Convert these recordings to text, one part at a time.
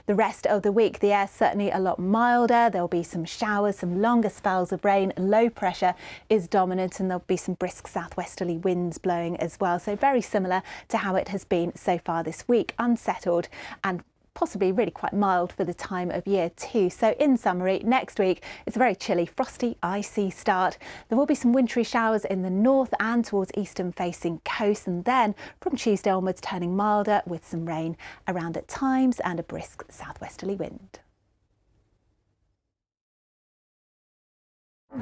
The rest of the week, the air's certainly a lot milder. There'll be some showers, some longer spells of rain. Low pressure is dominant and there'll be some brisk southwesterly winds blowing as well. So very similar to how it has been so far this week, unsettled and possibly really quite mild for the time of year too. So in summary, next week it's a very chilly, frosty, icy start. There will be some wintry showers in the north and towards eastern facing coast, and then from Tuesday onwards turning milder with some rain around at times and a brisk southwesterly wind.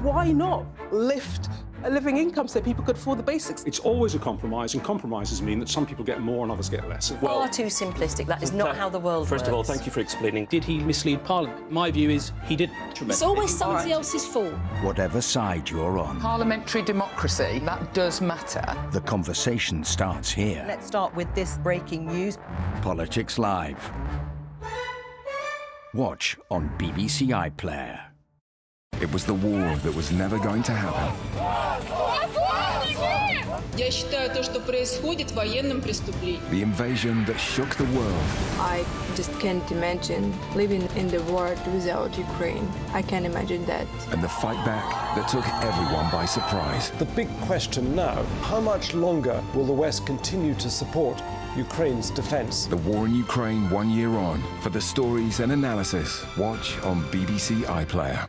Why not lift a living income so people could afford the basics? It's always a compromise, and compromises mean that some people get more and others get less. Far too simplistic. That is not how the world works. First of all, thank you for explaining. Did he mislead Parliament? My view is he didn't. It's always somebody else's fault. Whatever side you're on. Parliamentary democracy, that does matter. The conversation starts here. Let's start with this breaking news. Politics Live. Watch on BBC iPlayer. It was the war that was never going to happen. Я считаю, то, что происходит, военным преступлением. The invasion that shook the world. I just can't imagine living in the world without Ukraine. I can't imagine that. And the fight back that took everyone by surprise. The big question now, how much longer will the West continue to support Ukraine's defence? The war in Ukraine 1 year on. For the stories and analysis, watch on BBC iPlayer.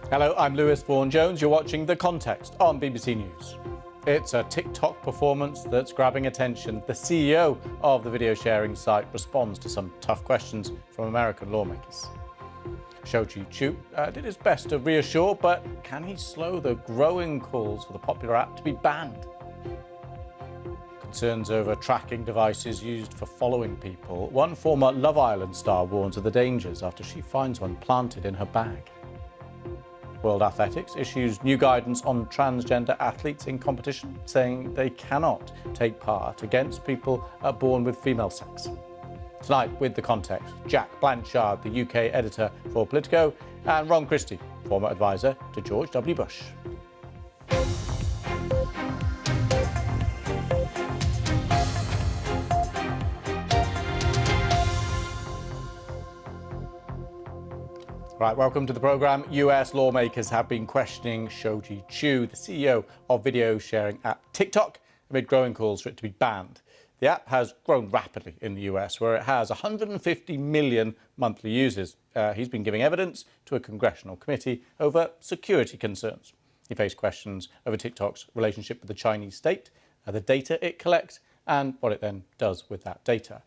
Hello, I'm Lewis Vaughan-Jones. You're watching The Context on BBC News. It's a TikTok performance that's grabbing attention. The CEO of the video sharing site responds to some tough questions from American lawmakers. Shou Chew did his best to reassure, but can he slow the growing calls for the popular app to be banned? Concerns over tracking devices used for following people. One former Love Island star warns of the dangers after she finds one planted in her bag. World Athletics issues new guidance on transgender athletes in competition, saying they cannot take part against people born with female sex. Tonight, with The Context, Jack Blanchard, the UK editor for Politico, and Ron Christie, former advisor to George W. Bush. Right, welcome to the programme. US lawmakers have been questioning Shou Chew, the CEO of video sharing app TikTok, amid growing calls for it to be banned. The app has grown rapidly in the US, where it has 150 million monthly users. He's been giving evidence to a congressional committee over security concerns. He faced questions over TikTok's relationship with the Chinese state, the data it collects, and what it then does with that data.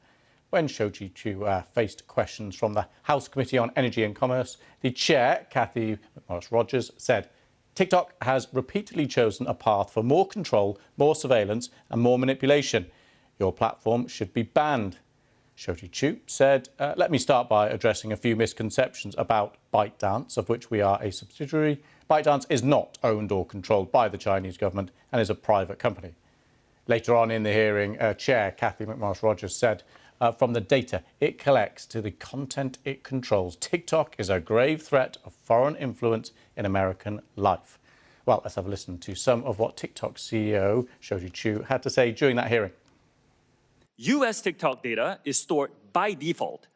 When Shou Chew faced questions from the House Committee on Energy and Commerce, the chair, Cathy McMorris-Rodgers, said TikTok has repeatedly chosen a path for more control, more surveillance and more manipulation. Your platform should be banned. Shou Chew said, let me start by addressing a few misconceptions about ByteDance, of which we are a subsidiary. ByteDance is not owned or controlled by the Chinese government and is a private company. Later on in the hearing, Chair Cathy McMorris-Rodgers said, from the data it collects to the content it controls, TikTok is a grave threat of foreign influence in American life. Well, let's have a listen to some of what TikTok CEO Shou Chew had to say during that hearing. US TikTok data is stored by default